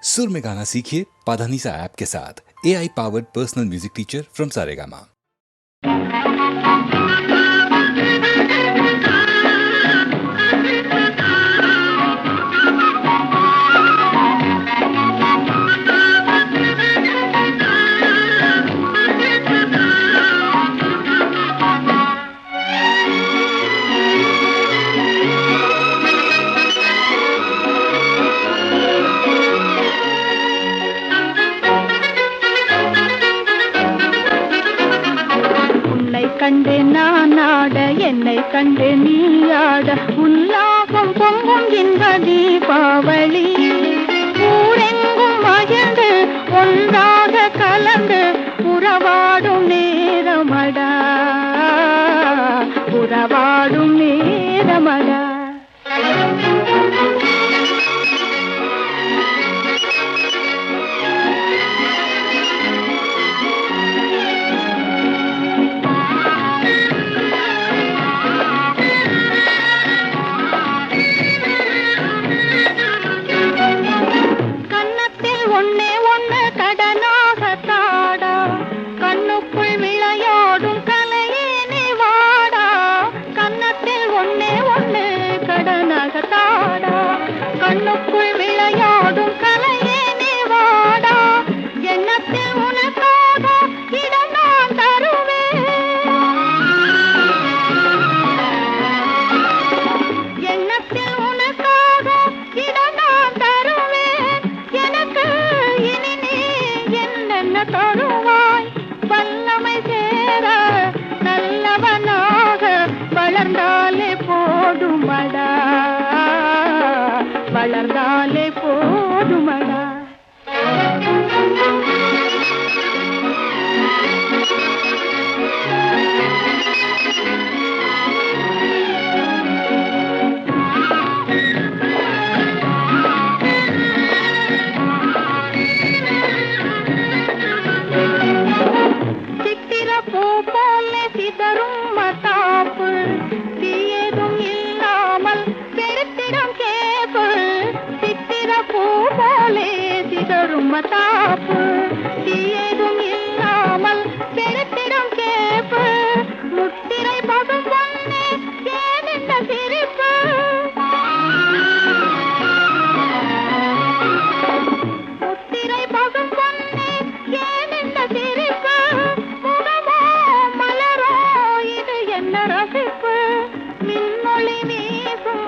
सुर में गाना सीखिए पाधानीसा ऐप के साथ। AI powered personal music teacher from Saregama. கண்டு நான் ஆட என்னை கண்டு நீ ஆட உல்லாசம் பொங்கும் இன்ப தீபாவளி ஊரெங்கும் மகிழ்ந்து ஒன்றாக கலந்து உறவாடும் நேரமடா உறவாடும் நேரமடா. கண்ணுக்குள் விளையாடும் கலையே நீ வாடா எண்ணத்தில் உனக்காக இடம் நான் தருவேன் எண்ணத்தில் உனக்காக இடம் நான் தருவேன் எனக்கு இனி நீ என்னென்ன தருவாய் வல்லமை சேர நல்லவனாக வளர்ந்தாலே போதுமடா வளர்ந்தாலே போதுமடா. சித்திர பூ போல சிதறும் மத்தாப்பு தீயதும் இல்லாமல் பெருத்திடம் கேப்பு சித்திர பூ போலே சிதறும் மத்தாப்பு தீயதும் இல்லாமல் பெருத்திடம் கேப்பு முத்திரை பகம் பொன்னே ஏன் இந்த சிரிப்பு முத்திரை பகம் பொன்னே ஏன் இந்த சிரிப்பு முகமோ மலரோ இது என்ன ரசிப்பு மின்னொளி வீசும்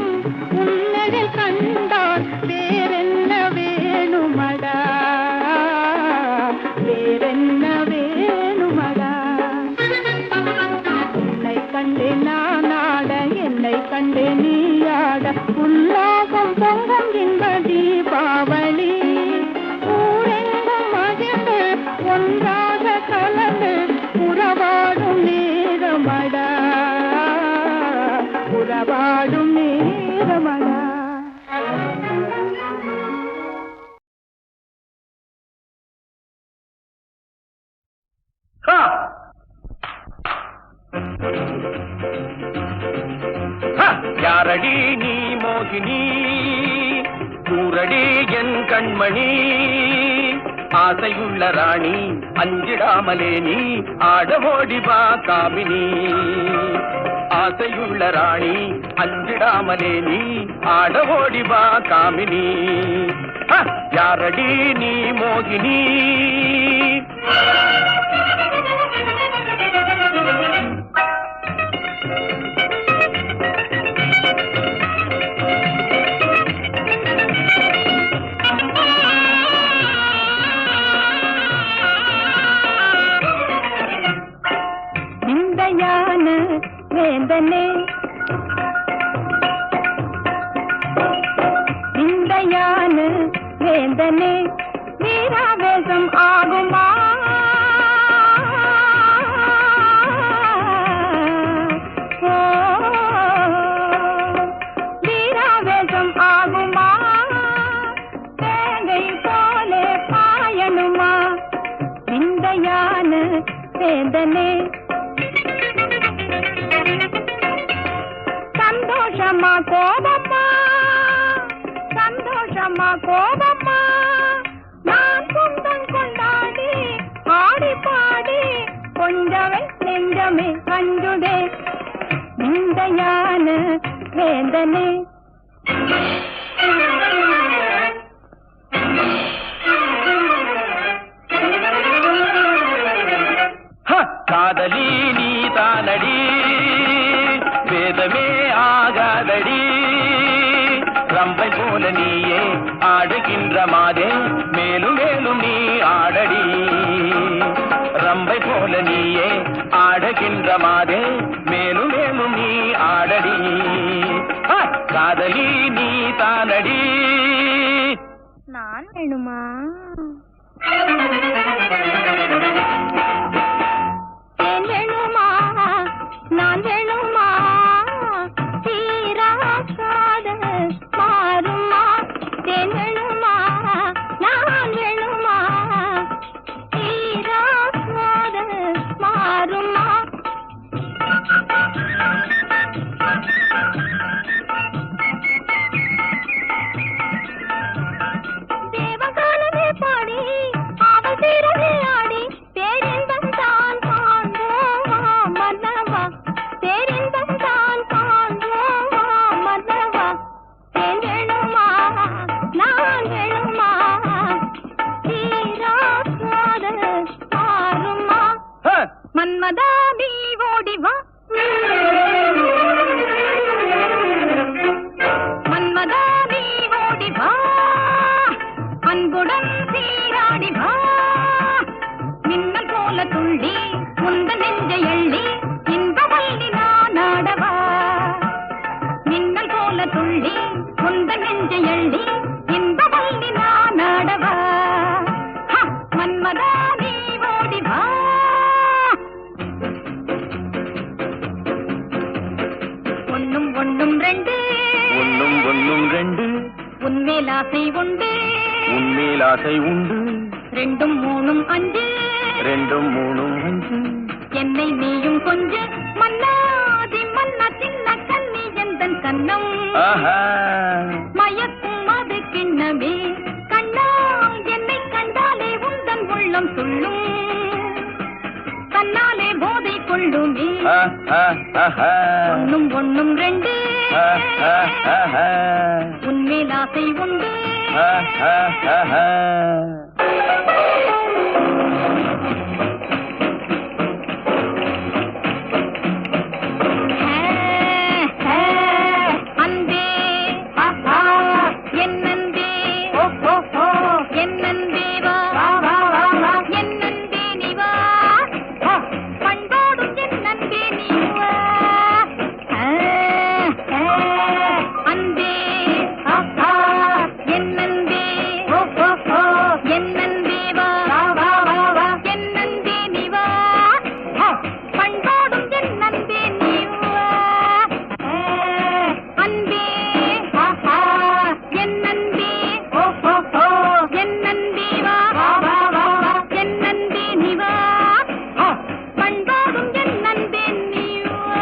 உன்னதில் கண்டால் வேறென்ன வேணுமடா வேறென்ன வேணுமடா. என்னை கண்டு நான் ஆட என்னை கண்டு நீ ஆட உல்லாசம் பொங்கும் இன்ப தீபாவளி ஊரெங்கும் மகிழ்ந்து ஒன்றாக கலந்து உறவாடும் நேரமடா உறவாடும் நேரமடா. யாரடி நீ மோகினி கூரடி என் கண்மணி ஆசையுள்ள ராணி அஞ்சிடாமலே நீ ஆடவோடி வா காமினி ஆசையுள்ள ராணி அஞ்சிடாமலே நீ ஆடவோடி வா காமினி யாரடி நீ மோகினி வேந்தனே விந்தையான வேந்தனே வீராவேசம் ஆகுமா வீராவேசம் ஆகுமா தேங்கை போலே பாயணுமா விந்தையான வேந்தனே சந்தோஷமா கோபமா சந்தோஷமா கோபமா யான வேந்தனே. காதலி நீ தானடி வேதமே ஆகாதடி ரம்பை போல நீயே ஆடுகின்ற மாதே மேலும் மேலும் நீ ஆடடி ரம்பை போல நீயே ஆடுகின்ற மாதே மேலும் மேலும் நீ ஆடடி காதலி நீ தானடி. நான் வேணுமா? தேன் வேணுமா? நான் வேணுமா? தீராக்காத மாறுமா? தேன் வேணுமா? நான் வேணுமா? தீராக்காத மாறுமா? தேவகாலமே பாடி அவள் தீரவே ஆடி பேரின்பம் தான் காண்போமா மன்னவா, பேரின்பம் தான் காண்போமா மன்னவா. தேன் வேணுமா? நான் வேணுமா? தீராக்காத மாறுமா? மன்மதா நீ ஓடி வா, மன்மதா நீ ஓடி வா, அன்புடன் சீராடி வா. மின்னல் போல துள்ளி முந்த நெஞ்சை எள்ளி இன்பவல்லி நான் ஆடவா. மின்னல் போல துள்ளி முந்த நெஞ்சை எள்ளி இன்பவல்லி நான் ஆடவா. மன்மதா நீ ஓடி வா. ஒன்னும் ஒன்னும் ரெண்டு, ஒன்னும் ஒன்னும் ரெண்டு, உன்மேல் ஆசை உண்டு, உன்மேல் ஆசை உண்டு, ரெண்டும் மூணும் அஞ்சு, ரெண்டும் மூணும் அஞ்சு, என்னை நீயும் கொஞ்ச மன்னாதி மன்னா சின்ன கண்ணி எந்தன் கண்ணம் மயக்கும் அது கிண்ணமே கண்ணா. என்னை கண்டாலே உந்தன் உள்ளம் துள்ளும், தன்னாலே போதை கொள்ளுமே. ஒன்னும் ஒன்னும் ரெண்டு, உன்மேல் ஆசை உண்டு. அன்பே என்னன்பே என்னன்பே வா, என்னன்பே நீ வா, பண்பாடும் என்னன்பே நீ வா. அன்பே என்னன்பே என்னன்பே வா, என்னன்பே நீ வா, பண்பாடும் என்னன்பே நீ வா. அன்பே என்னன்பே என்னன்பே வா, என்னன்பே நீ வா, பண்பாடும் என்னன்பே நீ வா.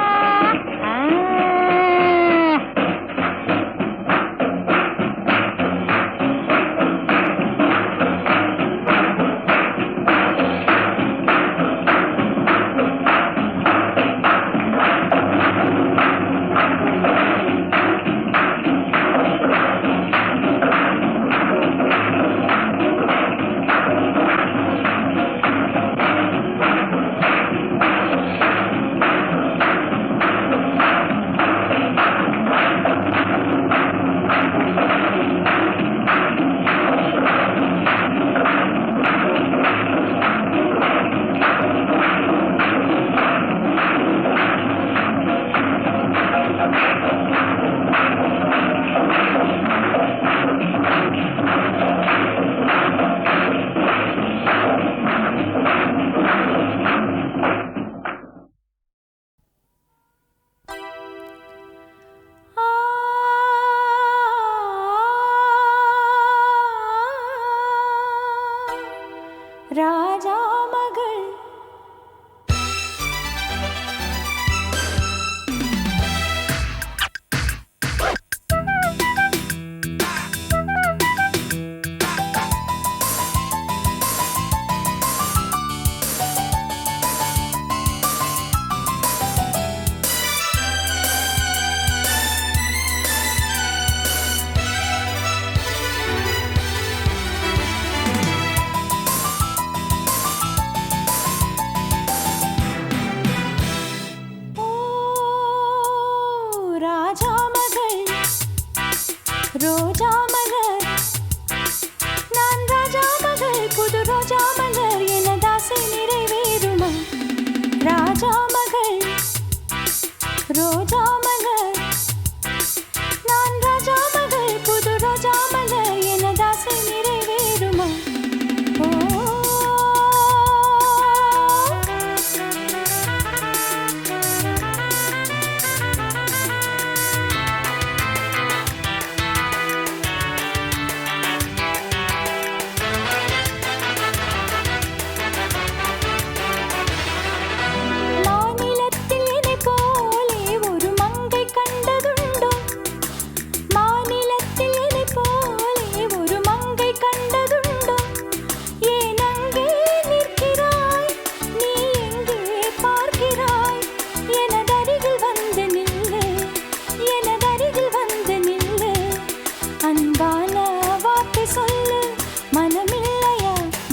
ராஜா மகள்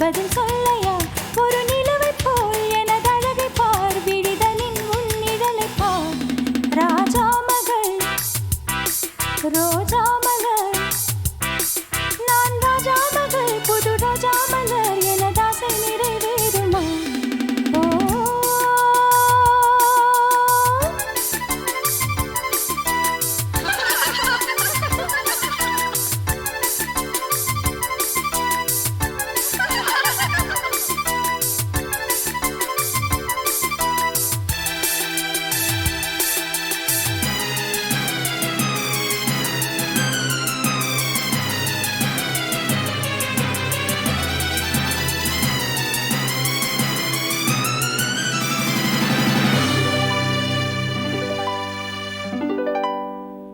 பதில் சொல்லையா ஒரு நிலவை போல் எனது அழகை பார் விழிதலின் உன் நிழலை பார் ராஜா மகள் ரோஜா மலர் நான் ராஜா மகள் புது ரோஜா மலர் எனது ஆசை நிறைவேறுமா ஓ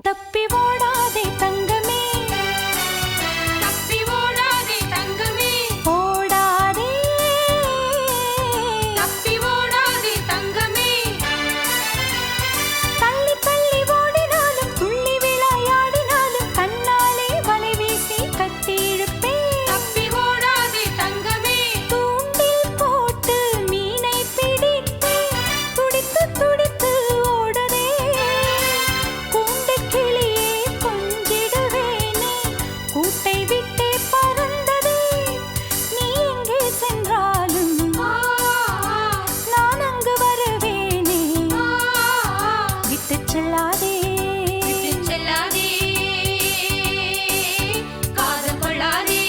தப்பி ஓடாதே தங்கமே தப்பி ஓடாதே தங்கமே ஓடாதே தப்பி ஓடாதே தங்கமே தள்ளி தள்ளி ஓடினாலும் துள்ளி விளையாடினாலும் கண்ணாலே வலை வீசி கட்டி இழுப்பேன் தப்பி ஓடாதே தங்கமே தூண்டில் போட்டு மீனை பிடித்தேன் துடித்து துடித்து ஓடுதே கூண்டு கிளியே கொஞ்சிடுவேனே கூட்டை விட்டே பறந்ததே நீ எங்கே சென்றாலும் நான் அங்கு வருவேனே விட்டுச் செல்லாதே விட்டுச் செல்லாதே காதல் கொள்ளாதே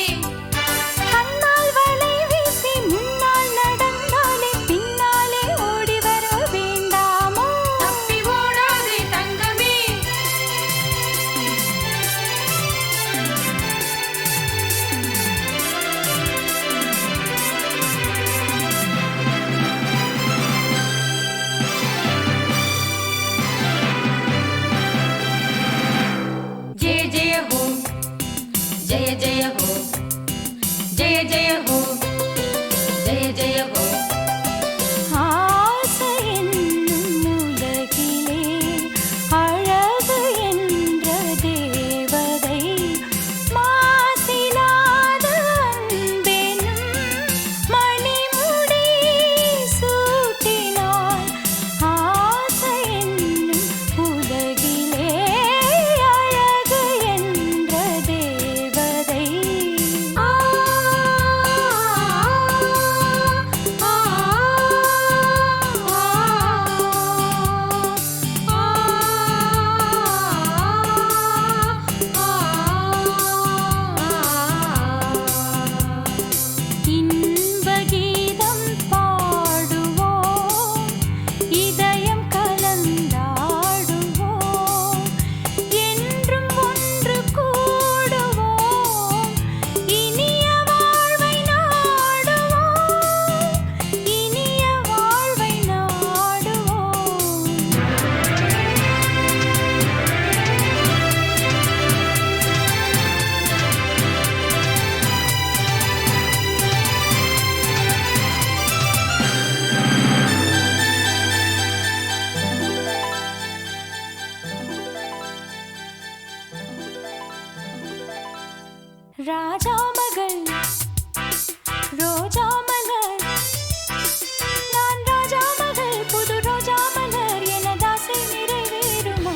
கண்ணால் வலை வீசி முன்னால் நடந்தாலே பின்னாலே ஓடி வர வேண்டாமோ தப்பி ஓடாதே தங்கமே जय जय हो जय जय हो जय जय हो जय जय हो ஆசை என்னும் உலகிலே அழகு என்ற தேவதை மாசிலாத அன்பெனும் மணிமுடி சூட்டினாள் ஆசை என்னும் உலகிலே அழகு என்ற தேவதை இன்ப கீதம் பாடுவோம் இதயம் கலந்தாடுவோம் என்றும் ஒன்று கூடுவோம் இனிய வாழ்வை நாடுவோம் இனிய வாழ்வை நாடுவோம் ராஜா மகள் ரோஜா மலர் நான் ராஜா மகள் புது ரோஜா மலர் எனது ஆசை நிறைவேறுமா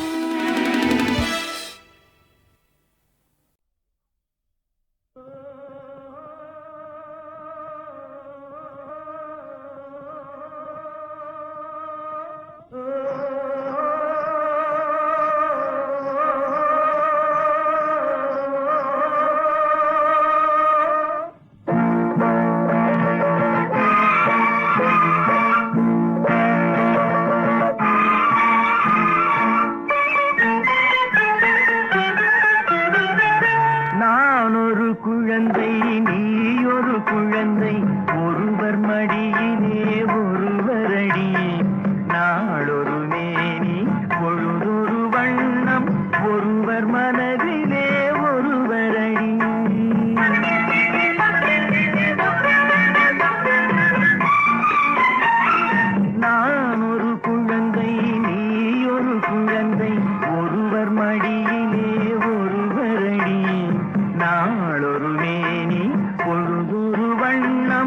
நான் ஒரு குழந்தை நீ ஒரு குழந்தை ஒருவர் மடியிலே ஒருவரடி நாளொரு மேனி பொழுதொரு வண்ணம் ஒருவர் மனதிலே ஒருவரடி நான் ஒரு குழந்தை நீ ஒரு குழந்தை ஒருவர் மடியிலே ஒருவரடி நாளொரு மேனி பொழுதொரு வண்ணம்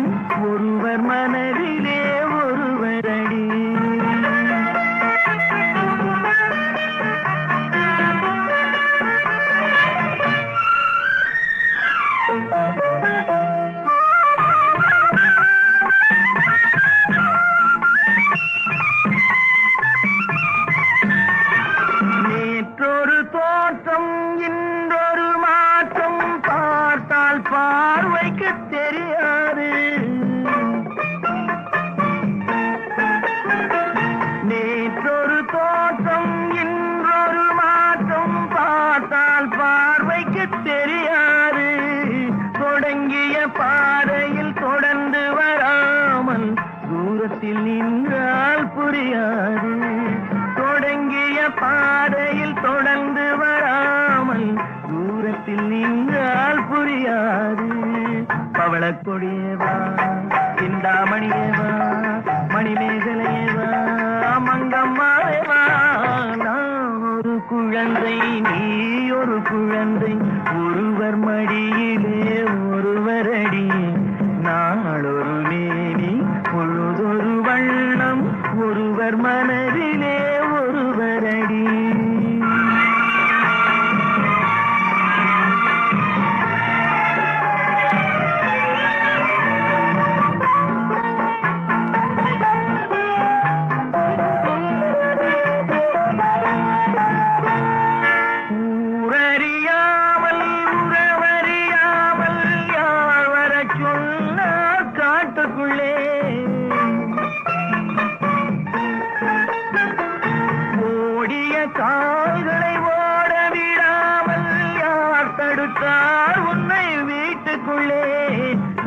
தெரியாது. நேற்றொரு தோற்றம் இன்றொரு மாற்றம் பார்த்தால் பார்வைக்கு தெரியாது. தொடங்கிய பாதையில் தொடர்ந்து வராமல் தூரத்தில் நின்றால் புரியாது. தொடங்கிய பாதையில் தொடர்ந்து வராமல் தூரத்தில் நின்றால் புரியாது. பவளக்கொடியேவா, சிந்தாமணியேவா, மணிமேகலையேவா, மங்கம்மாவேவா. நான் ஒரு குழந்தை, நீ ஒரு குழந்தை, ஒருவர் மடியிலே ஒருவரடி. நாளொரு மேனி பொழுதொரு வண்ணம், ஒருவர் மனதிலே ஒருவரடி. ஊரறியாமல் உறவறியாமல் யார் வரச் சொன்னார் காட்டுக்குள்ளே. ஓடிய கால்களை ஓட விடாமல் யார் தடுத்தார் உன்னை வீட்டுக்குள்ளே.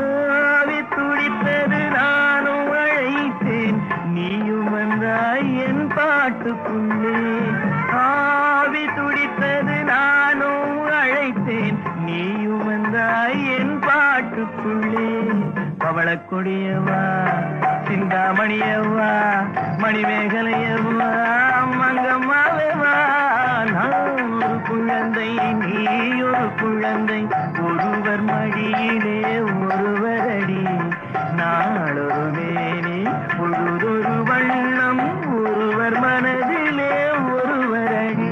ஆவி துடித்தது நானும் அழைத்தேன், நீயும் வந்தாய் என் பாட்டுக்குள்ளே. ஆவி துடித்தது நானும் அழைத்தேன், நீயும் வந்தாய் என் பாட்டுக்குள்ளே. பவளக்கொடியவா, சிந்தாமணியவா, மணிமேகலையவா, மங்கம்மாவேவா. நான் ஒரு குழந்தை, நீ ஒரு குழந்தை, ஒருவர் மடியிலே ஒருவரடி. நாளொரு மேனி பொழுதொரு வண்ணம், ஒருவர் மனதிலே ஒருவரடி.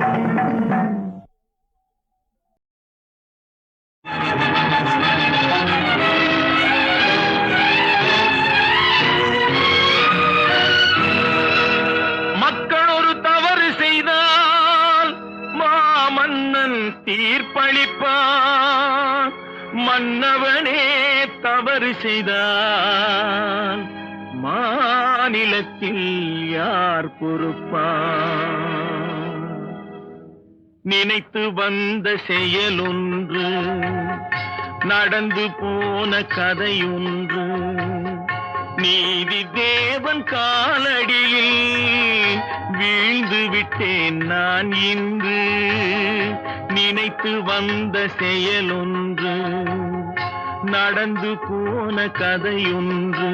மக்கள் ஒரு தவறு செய்தால் மாமன்னன் தீர்ப்பளிப்பான். மன்னவனே தவறு செய்தால் மாநிலத்தில் யார் பொறுப்பான்? நினைத்து வந்த செயலொன்று, நடந்து போன கதையொன்று, நீதி தேவன் காலடியில் வீழ்ந்து விட்டேன் நான் இன்று. நினைத்து வந்த செயலொன்று, நடந்து போன கதையொன்று,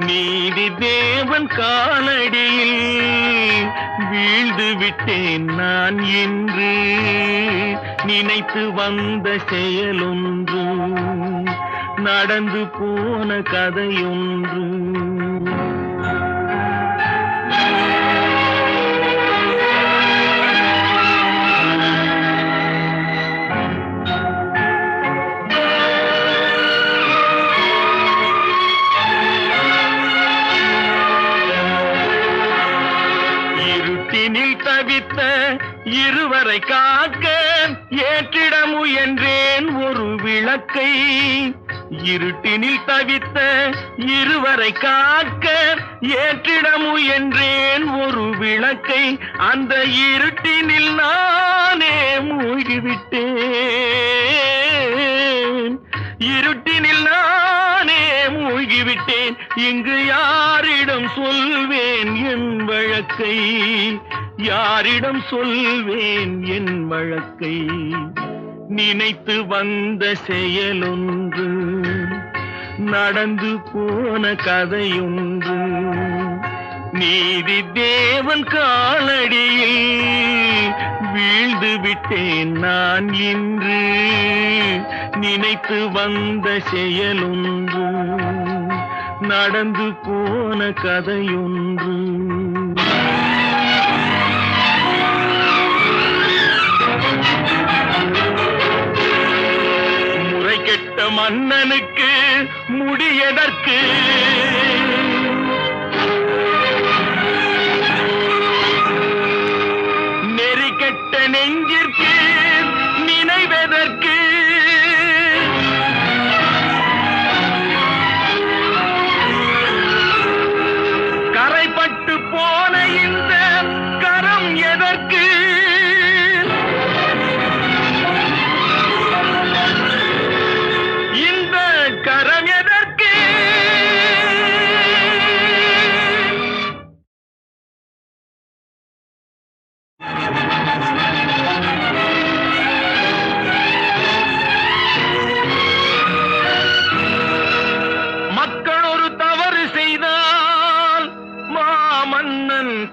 நீதி தேவன் காலடியில் வீழ்ந்து விட்டேன் நான் இன்று. நினைத்து வந்த செயலொன்று, நடந்து போன கதையொன்று. இருட்டினில் தவித்த இருவரை காக்க ஏற்றிட முயன்றேன் ஒரு விளக்கை. இருட்டினில் தவித்த இருவரை காக்க ஏற்றிட முயன்றேன் ஒரு விளக்கை. அந்த இருட்டினில் நானே மூழ்கிவிட்டேன். இருட்டினில் நானே மூழ்கிவிட்டேன். இங்கு யாரிடம் சொல்வேன் என் வழக்கை? யாரிடம் சொல்வேன் என் வழக்கை? நினைத்து வந்த செயலொன்று, நடந்து போன கதையொன்று, நீதி தேவன் காலடியில் வீழ்ந்து விட்டேன் நான் இன்று. நினைத்து வந்த செயலொன்று, நடந்து போன கதையொன்று. முறை கெட்ட மன்னனுக்கு முடியதற்கு, நெறி கெட்ட நெஞ்சிற்கு நினைவதற்கு,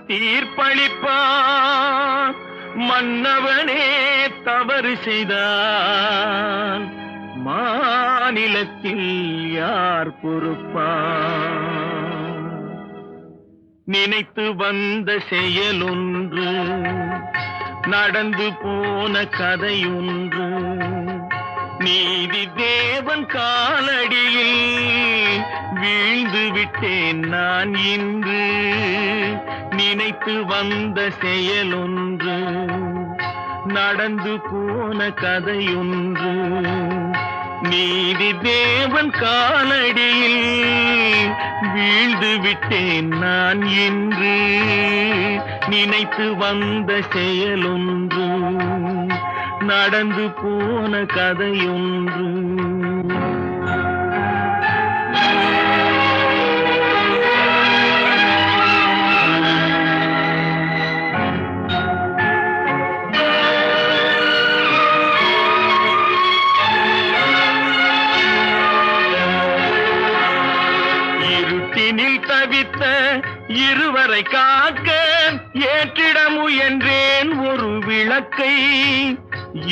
தீர்ப்பளிப்பான். மன்னவனே தவறு செய்தான் மாநிலத்தில் யார் பொறுப்பான்? நினைத்து வந்த செயலொன்று, நடந்து போன கதையொன்று, நீதி தேவன் காலடியில் வீழ்ந்து விட்டேன் நான் இன்று. நினைத்து வந்த செயலொன்று, நடந்து போன கதையொன்று, நீதி தேவன் காலடியில் வீழ்ந்து விட்டேன் நான் இன்று. நினைத்து வந்த செயலொன்று, நடந்து போன கதையொன்று. இருட்டினில் தவித்த இருவரை காக்க ஏற்றிட முயன்றேன் ஒரு விளக்கை.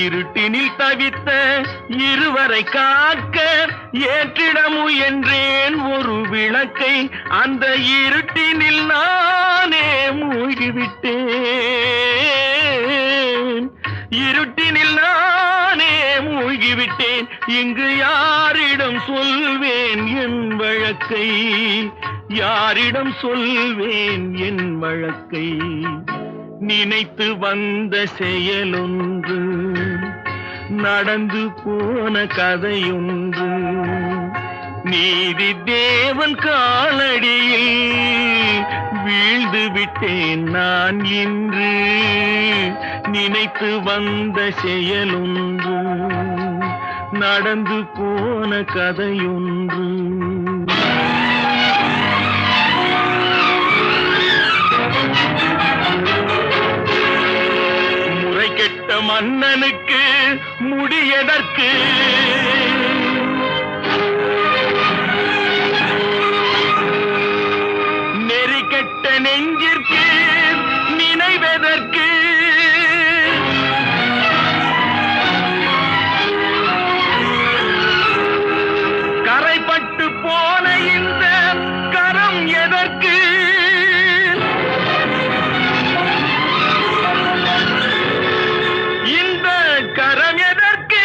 இருட்டினில் தவித்த இருவரை காக்க ஏற்றிட முயன்றேன் ஒரு விளக்கை. அந்த இருட்டினில் நானே மூழ்கிவிட்டேன். இருட்டினில் நானே மூழ்கிவிட்டேன். இங்கு யாரிடம் சொல்வேன் என் வழக்கை? யாரிடம் சொல்வேன் என் வழக்கை? நினைத்து வந்த செயலொன்று, நடந்து போன கதையொன்று, நீதி தேவன் காலடியில் வீழ்ந்து விட்டேன் நான் இன்று. நினைத்து வந்த செயலொன்று, நடந்து போன கதையொன்று. முறை கெட்ட மன்னனுக்கு முடியதற்கு, நெறி கெட்ட நெஞ்சிற்கு நினைவதற்கு, கரைப்பட்டு போன இந்த கரம் எதற்கு? இந்த கரம் எதற்கு?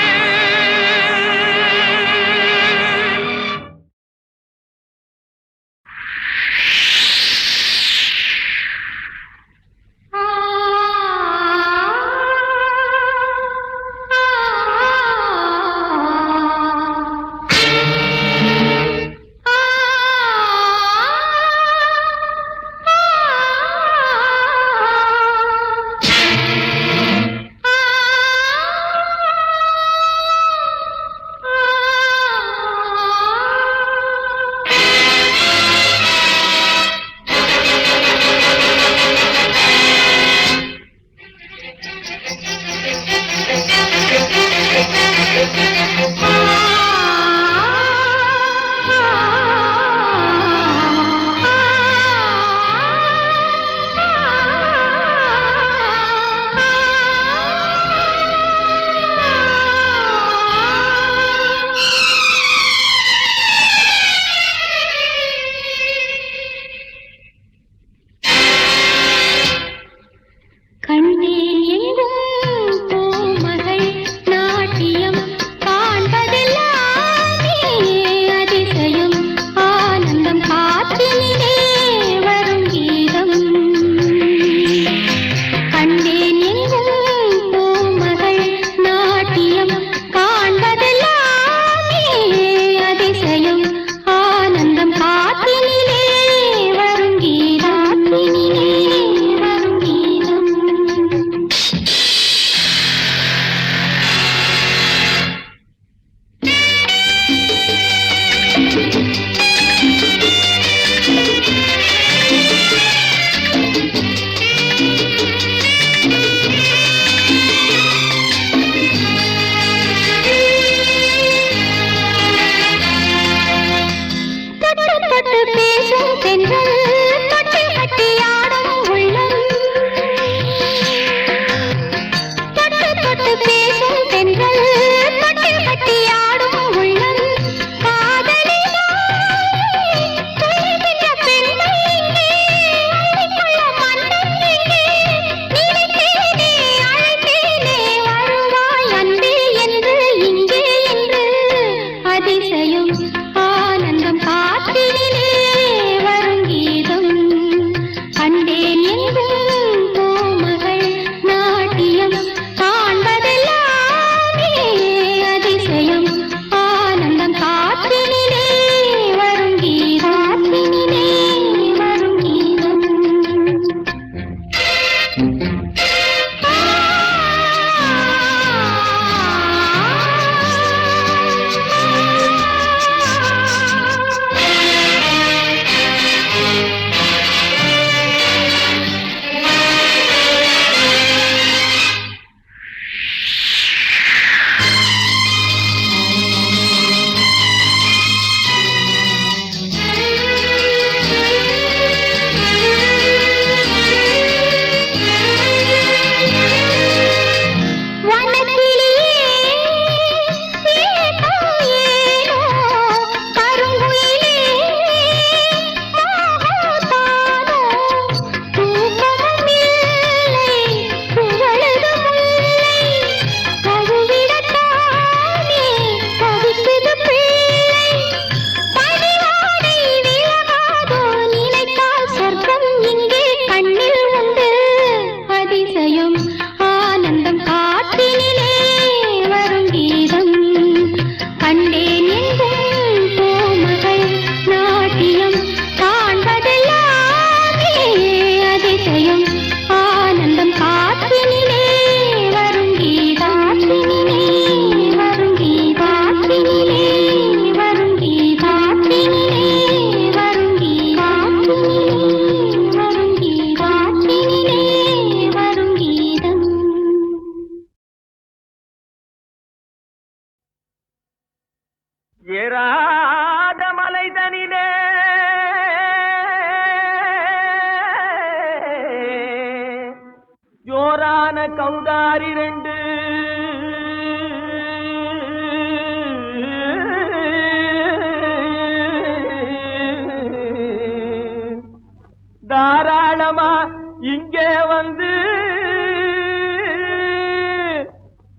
இங்கே வந்து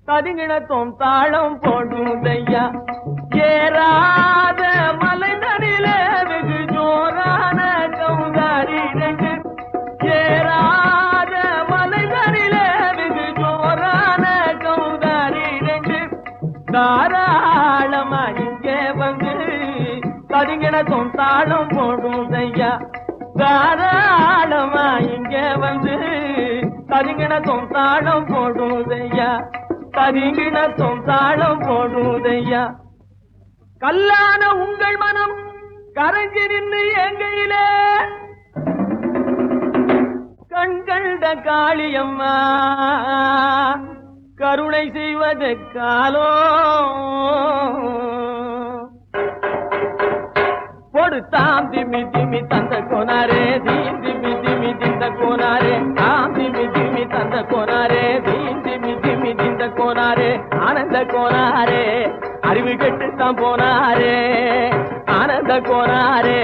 ததிங்கிணத்தும் தாளம் போடுதையா ஏறாத மலைதனில வெகு ஜோரான கௌதாரி ரெண்டு ஏறாத மலைதனில வெகு ஜோரான கௌதாரி ரெண்டு தாராளமா இங்கே வந்து ததிங்கிணத்தும் தாளம் போடுதையா தாராளமா இங்கே வந்து ததிங்கிணத்தும் தாளம் போடுதையா ததிங்கிணத்தும் தாளம் போடுதையா கல்லான உங்கள் மனம் கரைஞ்சி நின்று எங்கையிலே கண்கண்ட காளியம்மா கருணை செய்வது காலோ கொடுத்தாம் திமி திமி தந்த கோனாரே தீம் திமி திமி திந்த கோனாரே தாம் திமி திமி தந்த கோனாரே தீம் திமி திமி திந்த கோனாரே ஆனந்த கோனாரே அறிவு கெட்டுத்தான் போனாரே ஆனந்த கோனாரே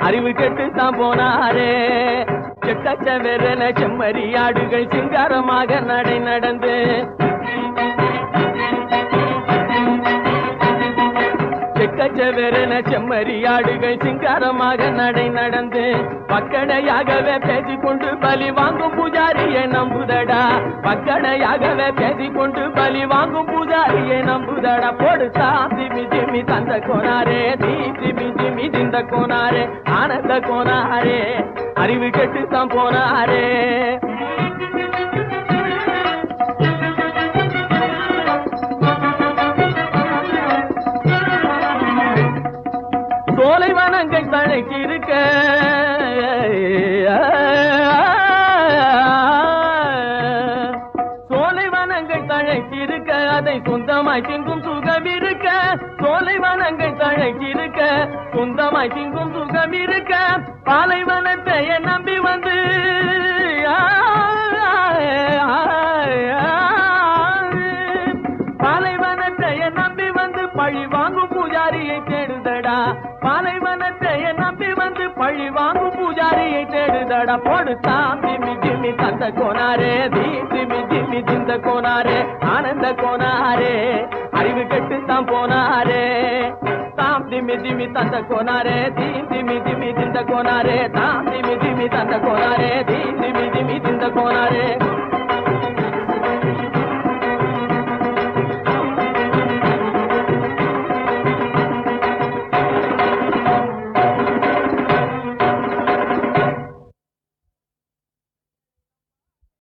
அறிவு கெட்டுத்தான் போனாரே செக்கச்ச வெறன செம்மறியாடுகள் சிங்காரமாக நடை நடந்து செக்கச்சவெறன செம்மறியாடுகள் சிங்காரமாக நடை நடந்து பக்கடையாகவே பேசிக்கொண்டு பலி வாங்கும் பூஜாரியை நம்புதடா பக்கடையாகவே பேசிக்கொண்டு பலி வாங்கும் பூஜாரியை நம்புதடா போடுத்தா திமி திமி தந்த கோனாரே தீ திமி திமி திந்த கோனாரே ஆனந்த கோனாரே அறிவு கெட்டுத்தான் போனாரே சோலைவனங்கள் தழைச்சிருக்க சோலைவனங்கள் தழைச்சிருக்க அதை சொந்தமாய் திங்கும் சுகம் இருக்க சோலைவனங்கள் தழைச்சிருக்க சொந்தமாய் திங்கும் சுகம் இருக்க பாலைவனத்தை நம்பி வந்து பாலைவனத்தை நம்பி வந்து பழி வாங்கும் பூஜாரியை தேடுதடா பாலைவனத்தை நம்பி வந்து பழி வாங்கும் பூஜாரியை தேடுதடா போடுத்தா திமி திமி தந்த கோனாரே தீ திமி திமி திந்த கோனாரே ஆனந்த கோனாரே அறிவு கெட்டுத்தான் போனாரே தாம் திமி திமி தந்த கோனாரே தீ திமி திமி திந்த கோனாரே தாம் திமி திமி தந்த கோனாரே தீ திமி திமி திந்த கோனாரே